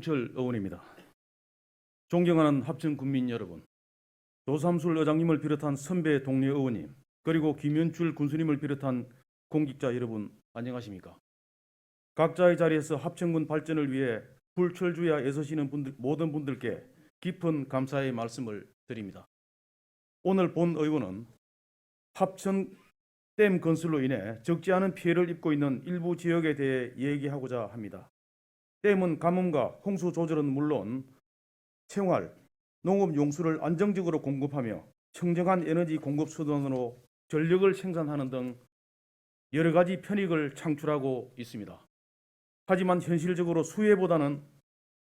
철 의원입니다. 존경하는 합천 군민 여러분, 조삼술 의장님을 비롯한 선배 동료 의원님, 그리고 김현출 군수님을 비롯한 공직자 여러분, 안녕하십니까? 각자의 자리에서 합천군 발전을 위해 불철주야 애쓰시는 모든 분들께 깊은 감사의 말씀을 드립니다. 오늘 본 의원은 합천 댐 건설로 인해 적지 않은 피해를 입고 있는 일부 지역에 대해 얘기하고자 합니다. 댐은 가뭄과 홍수 조절은 물론 생활, 농업 용수를 안정적으로 공급하며 청정한 에너지 공급 수단으로 전력을 생산하는 등 여러 가지 편익을 창출하고 있습니다. 하지만 현실적으로 수혜보다는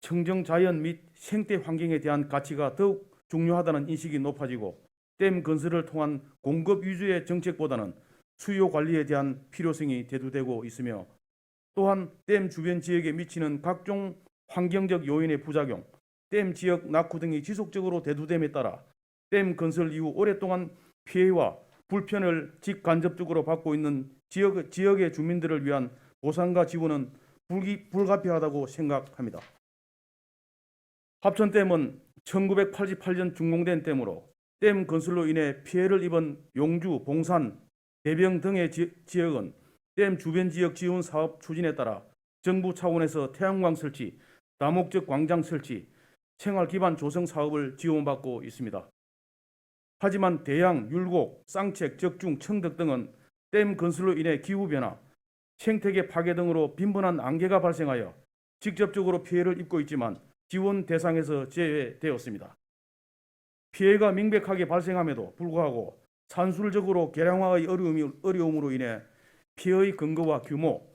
청정 자연 및 생태 환경에 대한 가치가 더욱 중요하다는 인식이 높아지고 댐 건설을 통한 공급 위주의 정책보다는 수요 관리에 대한 필요성이 대두되고 있으며 또한 댐 주변 지역에 미치는 각종 환경적 요인의 부작용, 댐 지역 낙후 등이 지속적으로 대두됨에 따라 댐 건설 이후 오랫동안 피해와 불편을 직간접적으로 받고 있는 지역의 주민들을 위한 보상과 지원은 불가피하다고 생각합니다. 합천댐은 1988년 준공된 댐으로 댐 건설로 인해 피해를 입은 용주, 봉산, 대병 등의 지역은 댐 주변 지역 지원 사업 추진에 따라 정부 차원에서 태양광 설치, 다목적 광장 설치, 생활 기반 조성 사업을 지원받고 있습니다. 하지만 대양, 율곡, 쌍책, 적중, 청덕 등은 댐 건설로 인해 기후변화, 생태계 파괴 등으로 빈번한 안개가 발생하여 직접적으로 피해를 입고 있지만 지원 대상에서 제외되었습니다. 피해가 명백하게 발생함에도 불구하고 산술적으로 계량화의 어려움으로 인해 피해의 근거와 규모,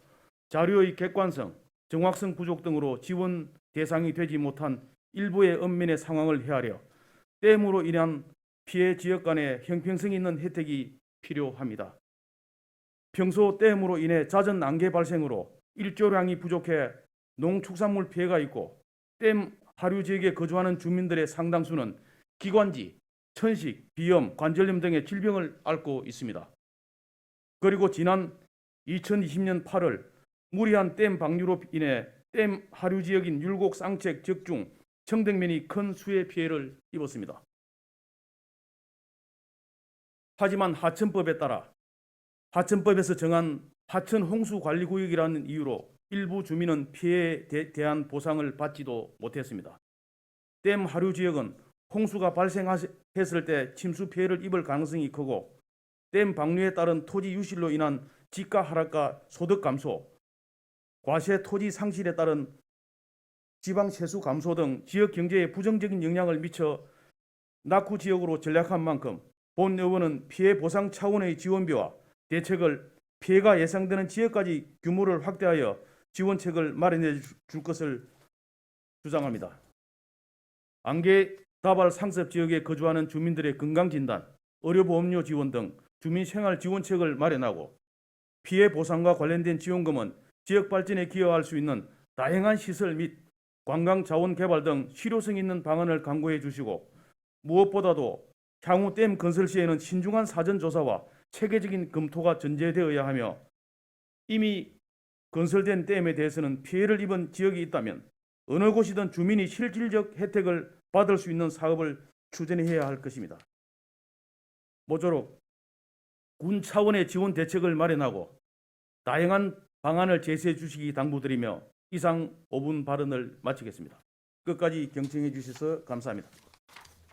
자료의 객관성, 정확성 부족 등으로 지원 대상이 되지 못한 일부의 읍면의 상황을 헤아려 댐으로 인한 피해 지역 간의 형평성 있는 혜택이 필요합니다. 평소 댐으로 인해 잦은 안개 발생으로 일조량이 부족해 농축산물 피해가 있고 댐 하류 지역에 거주하는 주민들의 상당수는 기관지, 천식, 비염, 관절염 등의 질병을 앓고 있습니다. 그리고 지난 2020년 8월 무리한 댐 방류로 인해 댐 하류 지역인 율곡, 쌍책, 적중, 청덕면이 큰 수해 피해를 입었습니다. 하지만 하천법에 따라 하천법에서 정한 하천 홍수관리구역이라는 이유로 일부 주민은 피해에 대한 보상을 받지도 못했습니다. 댐 하류 지역은 홍수가 발생했을 때 침수 피해를 입을 가능성이 크고 댐 방류에 따른 토지 유실로 인한 지가 하락과 소득 감소, 과세 토지 상실에 따른 지방 세수 감소 등 지역 경제에 부정적인 영향을 미쳐 낙후 지역으로 전락한 만큼 본 의원은 피해 보상 차원의 지원비와 대책을 피해가 예상되는 지역까지 규모를 확대하여 지원책을 마련해 줄 것을 주장합니다. 안개 다발 상습 지역에 거주하는 주민들의 건강진단, 의료보험료 지원 등 주민생활 지원책을 마련하고 피해 보상과 관련된 지원금은 지역 발전에 기여할 수 있는 다양한 시설 및 관광자원 개발 등 실효성 있는 방안을 강구해 주시고 무엇보다도 향후 댐 건설 시에는 신중한 사전조사와 체계적인 검토가 전제되어야 하며 이미 건설된 댐에 대해서는 피해를 입은 지역이 있다면 어느 곳이든 주민이 실질적 혜택을 받을 수 있는 사업을 추진해야 할 것입니다. 모쪼록 군 차원의 지원 대책을 마련하고 다양한 방안을 제시해 주시기 당부드리며 이상 5분 발언을 마치겠습니다. 끝까지 경청해 주셔서 감사합니다.